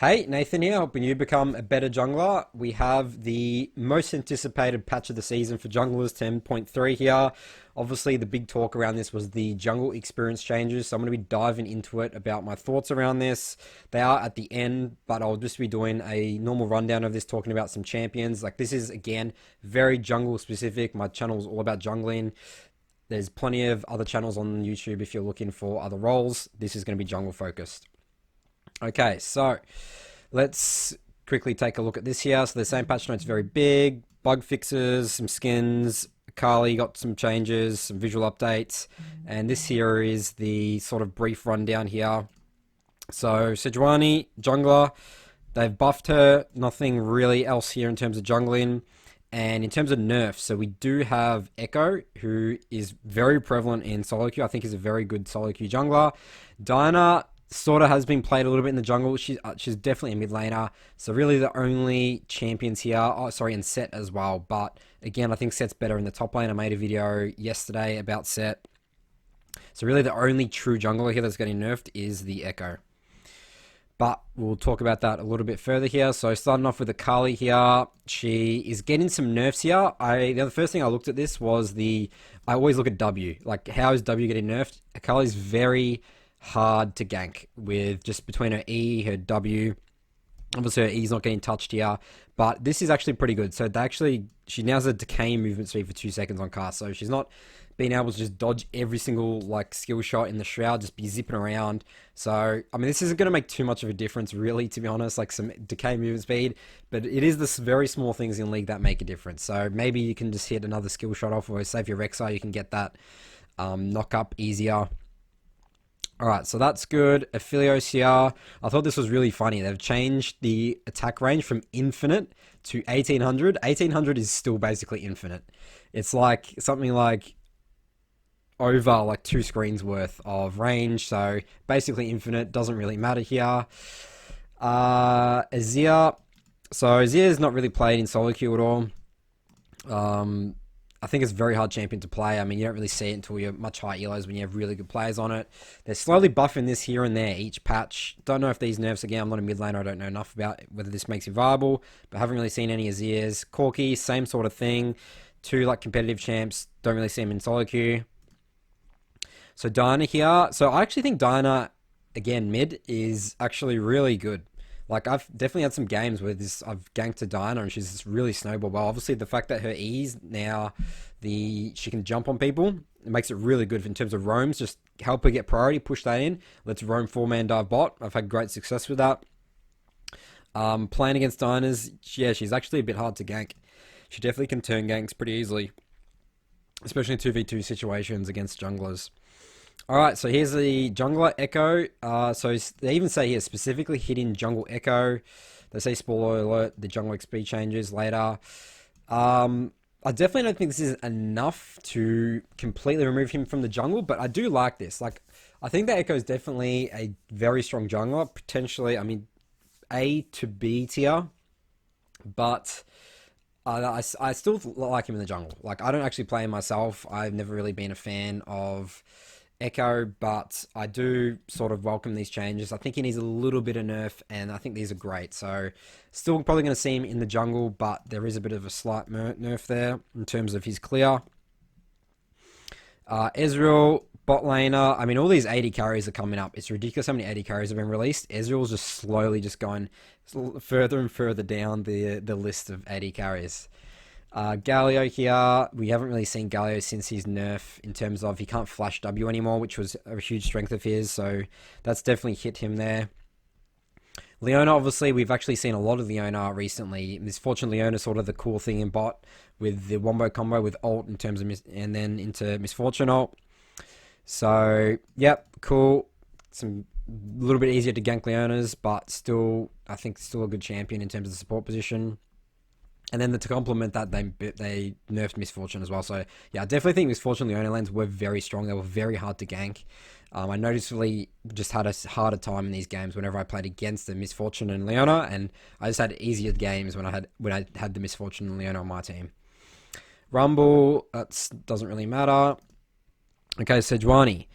Hey, Nathan here, helping you become a better jungler. We have the most anticipated patch of the season for junglers 10.3 here. Obviously, the big talk around this was the jungle experience changes, so I'm going to be diving into it about my thoughts around this. They are at the end, but I'll just be doing a normal rundown of this, talking about some champions. Like, this is, again, very jungle specific. My channel is all about jungling. There's plenty of other channels on YouTube if you're looking for other roles. This is going to be jungle focused. Okay, so let's quickly take a look at this here. So the same patch note's very big, bug fixes, some skins. Carly got some changes, some visual updates, and this here is the sort of brief rundown here. So Sejuani, jungler, they've buffed her, nothing really else here in terms of jungling. And in terms of nerfs, so we do have Echo, who is very prevalent in solo queue. I think he's a very good solo queue jungler. Diana sort of has been played a little bit in the jungle. She's definitely a mid laner. So really the only champions here, oh sorry, and Set as well. But again, I think Set's better in the top lane. I made a video yesterday about Set. So really the only true jungler here that's getting nerfed is the Echo. But we'll talk about that a little bit further here. So starting off with Akali here, she is getting some nerfs here. The first thing I looked at this was I always look at W. Like, how is W getting nerfed? Akali's very hard to gank with just between her E, her W. Obviously her E's not getting touched here, but this is actually pretty good. So she now has a decay movement speed for 2 seconds on cast, so she's not being able to just dodge every single like skill shot in the shroud, just be zipping around. So I mean, this isn't going to make too much of a difference really, to be honest, like some decay movement speed, but it is this very small things in League that make a difference. So maybe you can just hit another skill shot off, or save your Rek'Sai, you can get that knock up easier. Alright, so that's good. Aphelios here. I thought this was really funny. They've changed the attack range from infinite to 1800. 1800 is still basically infinite. It's like something like over like 2 screens worth of range. So basically infinite. Doesn't really matter here. Azir. So Azir is not really played in solo queue at all. I think it's a very hard champion to play. I mean, you don't really see it until you're much higher elos when you have really good players on it. They're slowly buffing this here and there each patch. Don't know if these nerfs, again, I'm not a mid laner, I don't know enough about whether this makes you viable, but haven't really seen any Azirs. Corki, same sort of thing. 2 like competitive champs, don't really see them in solo queue. So Diana here. So I actually think Diana, again, mid, is actually really good. Like, I've definitely had some games where I've ganked a Diana and she's just really snowballed. Well, obviously the fact that her E's now, she can jump on people, it makes it really good in terms of roams. Just help her get priority, push that in. Let's roam 4-man dive bot. I've had great success with that. Playing against Dianas, yeah, she's actually a bit hard to gank. She definitely can turn ganks pretty easily, especially in 2v2 situations against junglers. Alright, so here's the jungler Echo. So they even say here, specifically hitting jungle Echo. They say, spoiler alert, the jungle XP changes later. I definitely don't think this is enough to completely remove him from the jungle, but I do like this. Like, I think that Echo is definitely a very strong jungler. Potentially, I mean, A to B tier, but I still like him in the jungle. Like, I don't actually play him myself. I've never really been a fan of Echo, but I do sort of welcome these changes. I think he needs a little bit of nerf, and I think these are great. So, still probably going to see him in the jungle, but there is a bit of a slight nerf there in terms of his clear. Ezreal, bot laner. I mean, all these 80 carries are coming up. It's ridiculous how many 80 carries have been released. Ezreal's just slowly just going further and further down the list of 80 carries. Galio here, we haven't really seen Galio since his nerf in terms of he can't flash W anymore, which was a huge strength of his, so that's definitely hit him there. Leona, obviously, we've actually seen a lot of Leona recently. Misfortune Leona, sort of the cool thing in bot with the wombo combo with ult in terms of and then into Misfortune ult. So, yep, cool. Some a little bit easier to gank Leonas, but still, I think still a good champion in terms of the support position. And then to complement that, they nerfed Misfortune as well. So, yeah, I definitely think Misfortune Leona lanes were very strong. They were very hard to gank. I noticeably just had a harder time in these games whenever I played against the Misfortune and Leona, and I just had easier games when I had the Misfortune and Leona on my team. Rumble, that doesn't really matter. Okay, Sejuani.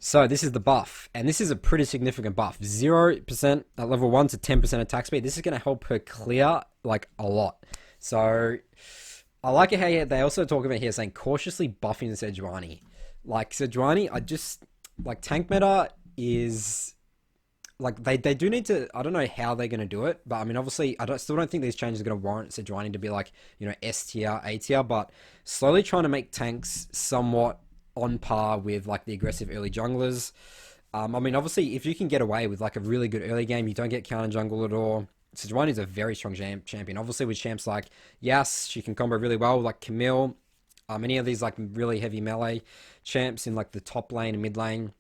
So this is the buff, and this is a pretty significant buff. 0% at level 1 to 10% attack speed. This is going to help her clear, like, a lot. So I like it how they also talk about here saying cautiously buffing Sejuani. Like, Sejuani, I just, like, tank meta is, like, they do need to, I don't know how they're going to do it, but I mean, obviously, still don't think these changes are going to warrant Sejuani to be like, S tier, A tier, but slowly trying to make tanks somewhat on par with like the aggressive early junglers. I mean, obviously, if you can get away with like a really good early game, you don't get counter jungle at all. Sejuani is a very strong champion. Obviously, with champs like Yas, she can combo really well, like Camille. Any of these like really heavy melee champs in like the top lane and mid lane,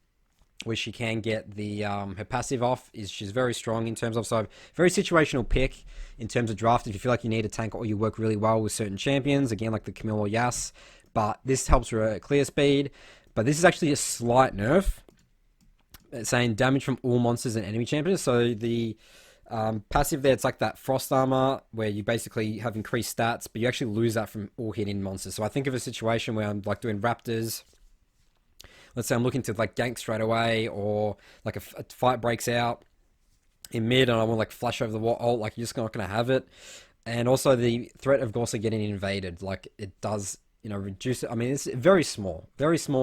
where she can get the her passive off, is she's very strong in terms of, so very situational pick in terms of draft. If you feel like you need a tank or you work really well with certain champions, again like the Camille or Yas, but this helps her at clear speed. But this is actually a slight nerf. It's saying damage from all monsters and enemy champions. So the passive there, it's like that frost armor where you basically have increased stats, but you actually lose that from all hitting monsters. So I think of a situation where I'm like doing raptors. Let's say I'm looking to like gank straight away, or like a fight breaks out in mid and I want to like flash over the wall. Oh, like you're just not going to have it. And also the threat of also getting invaded, like it does, reduce it. I mean, it's very small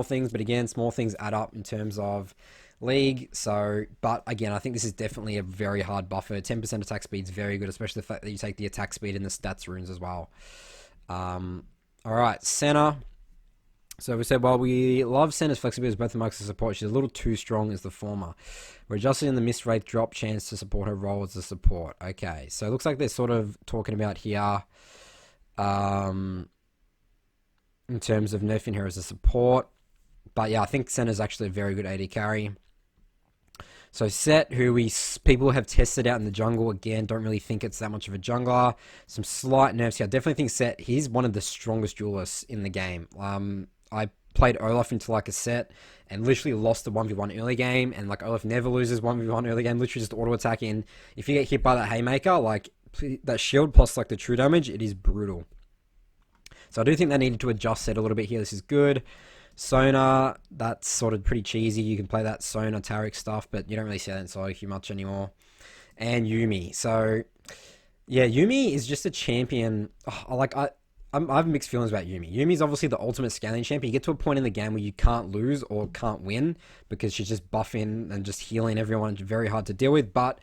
things, but again, small things add up in terms of league. So, but again, I think this is definitely a very hard buffer. 10% attack speed is very good, especially the fact that you take the attack speed and the stats runes as well. All right, Senna. So we said, while we love Senna's flexibility as both the marks of support, she's a little too strong as the former. We're adjusting the miss rate drop chance to support her role as a support. Okay, so it looks like they're sort of talking about here in terms of nerfing her as a support. But yeah, I think Senna's actually a very good AD carry. So Set, who people have tested out in the jungle, again, don't really think it's that much of a jungler. Some slight nerfs here. I definitely think Set, he's one of the strongest duelists in the game. I played Olaf into like a Set and literally lost the 1v1 early game, and like Olaf never loses 1v1 early game, literally just auto attacking. If you get hit by that haymaker, like that shield plus like the true damage, it is brutal. So I do think they needed to adjust Set a little bit here. This is good. Sona, that's sort of pretty cheesy. You can play that Sona Taric stuff, but you don't really see that in solo queue much anymore. And Yuumi. So yeah, Yuumi is just a champion. I have mixed feelings about Yuumi. Yumi's obviously the ultimate scaling champion. You get to a point in the game where you can't lose or can't win because she's just buffing and just healing everyone. It's very hard to deal with, but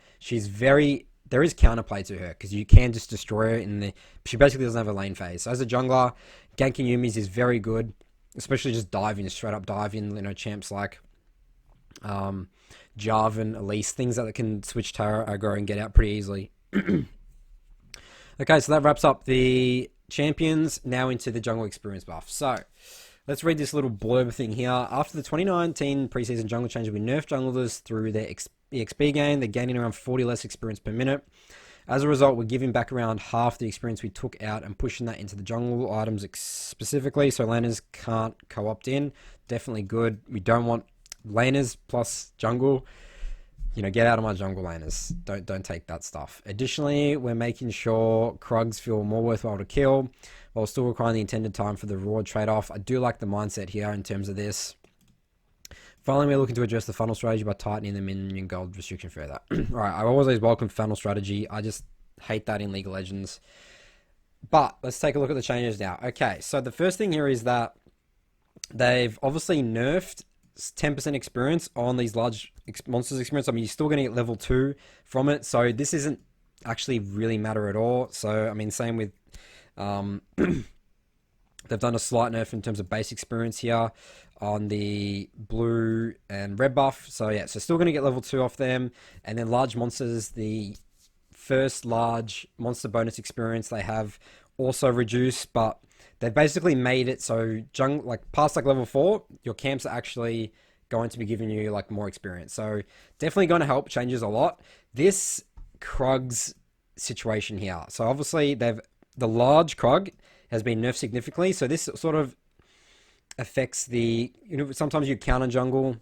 there is counterplay to her because you can just destroy her she basically doesn't have a lane phase. So as a jungler, ganking Yumi's is very good, especially just diving, straight up diving, champs like Jarvan, Elise, things that can switch Tara, aggro, and get out pretty easily. Okay, so that wraps up the champions. Now into the jungle experience buff. So let's read this little blurb thing here. After the 2019 preseason jungle changes, we nerfed junglers through their EXP gain. They're gaining around 40 less experience per minute. As a result, we're giving back around half the experience we took out and pushing that into the jungle items specifically, so laners can't co-opt in. Definitely good. We don't want laners plus jungle. Get out of my jungle laners. Don't take that stuff. Additionally, we're making sure Krugs feel more worthwhile to kill while still requiring the intended time for the reward trade-off. I do like the mindset here in terms of this. Finally, we're looking to address the funnel strategy by tightening the minion gold restriction further. Alright, I always welcome funnel strategy. I just hate that in League of Legends. But let's take a look at the changes now. Okay, so the first thing here is that they've obviously nerfed 10% experience on these large monsters experience. I mean, you're still going to get level 2 from it, so this isn't actually really matter at all. So, I mean, same with... they've done a slight nerf in terms of base experience here on the blue and red buff. So yeah, so still going to get level 2 off them. And then large monsters, the first large monster bonus experience they have also reduced, but they've basically made it so past like level 4, your camps are actually going to be giving you like more experience. So definitely going to help, changes a lot. This Krugs situation here. So obviously the large Krug has been nerfed significantly. So this sort of affects sometimes you counter jungle,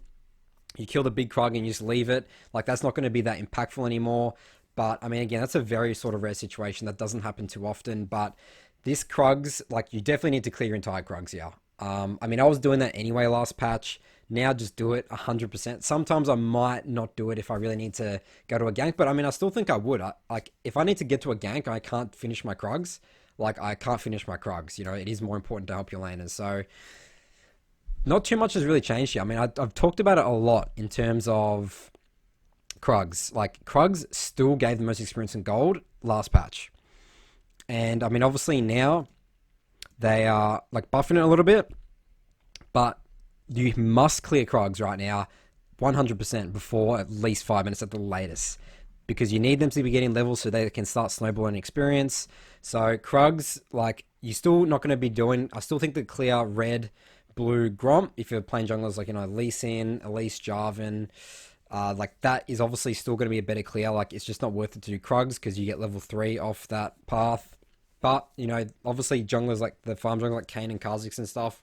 you kill the big Krug and you just leave it. Like that's not going to be that impactful anymore. But I mean, again, that's a very sort of rare situation that doesn't happen too often. But this Krugs, like you definitely need to clear your entire Krugs here. I mean, I was doing that anyway last patch now just do it 100%. Sometimes I might not do it if I really need to go to a gank, but I mean, I still think I would. Like, if I need to get to a gank, I can't finish my Krugs. Like, I can't finish my Krugs. You know, it is more important to help your laners. So, not too much has really changed here. I mean, I've talked about it a lot in terms of Krugs. Like, Krugs still gave the most experience in gold last patch. And, I mean, obviously now they are, like, buffing it a little bit. But you must clear Krugs right now 100% before at least 5 minutes at the latest, because you need them to be getting levels so they can start snowballing experience. So Krugs, like, you're still not going to be doing, I still think the clear red, blue, Gromp, if you're playing junglers like, you know, Lee Sin, Elise, Jarvan, like, that is obviously still going to be a better clear. Like, it's just not worth it to do Krugs because you get level 3 off that path. But, you know, obviously junglers like the farm junglers like Kane and Kha'Zix and stuff,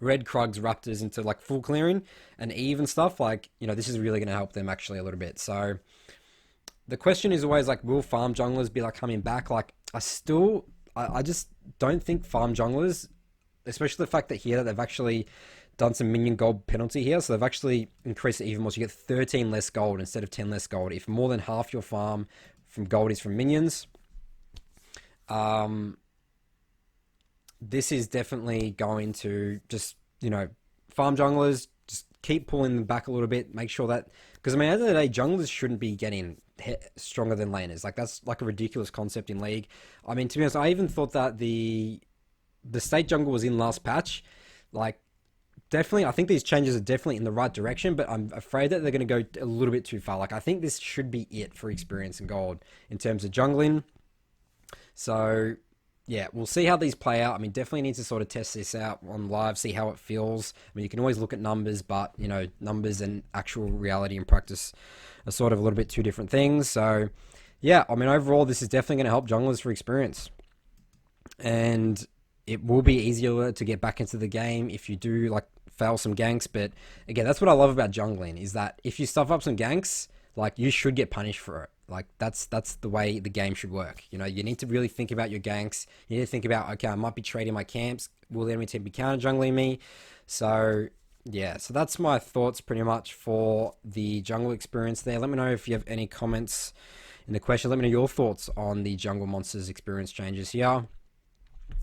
red Krugs Raptors into like full clearing and even stuff, like, you know, this is really going to help them actually a little bit. So the question is always like, will farm junglers be like coming back? Like, I just don't think farm junglers, especially the fact that here that they've actually done some minion gold penalty here, so they've actually increased it even more, so you get 13 less gold instead of 10 less gold if more than half your farm from gold is from minions. This is definitely going to just, you know, farm junglers, just keep pulling them back a little bit, make sure that, because I mean, at the end of the day, junglers shouldn't be getting stronger than laners. Like, that's like a ridiculous concept in League. I mean, to be honest, I even thought that the state jungle was in last patch. Like, definitely, I think these changes are definitely in the right direction, but I'm afraid that they're going to go a little bit too far. Like, I think this should be it for experience and gold in terms of jungling. So, yeah, we'll see how these play out. I mean, definitely need to sort of test this out on live, see how it feels. I mean, you can always look at numbers, but, you know, numbers and actual reality and practice are sort of a little bit two different things. So, yeah, I mean, overall, this is definitely going to help junglers for experience. And it will be easier to get back into the game if you do, like, fail some ganks. But, again, that's what I love about jungling, is that if you stuff up some ganks, like, you should get punished for it. Like, that's the way the game should work. You know, you need to really think about your ganks. You need to think about, okay, I might be trading my camps. Will the enemy team be counter jungling me? So, yeah. So that's my thoughts pretty much for the jungle experience there. Let me know if you have any comments in the question. Let me know your thoughts on the jungle monsters experience changes here.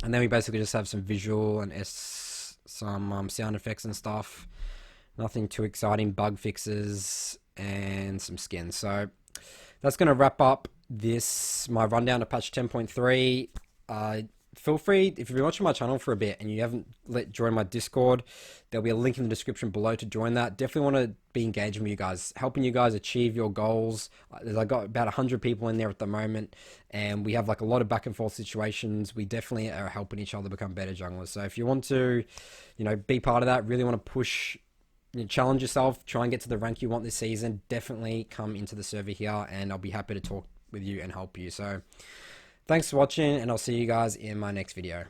And then we basically just have some visual and some sound effects and stuff. Nothing too exciting. Bug fixes and some skins. So that's going to wrap up my rundown of patch 10.3. Feel free, if you've been watching my channel for a bit and you haven't joined my Discord, there'll be a link in the description below to join that. Definitely want to be engaging with you guys, helping you guys achieve your goals. I've got about 100 people in there at the moment, and we have like a lot of back and forth situations. We definitely are helping each other become better junglers. So if you want to, you know, be part of that, really want to push, you know, challenge yourself, try and get to the rank you want this season, definitely come into the server here and I'll be happy to talk with you and help you. So thanks for watching, and I'll see you guys in my next video.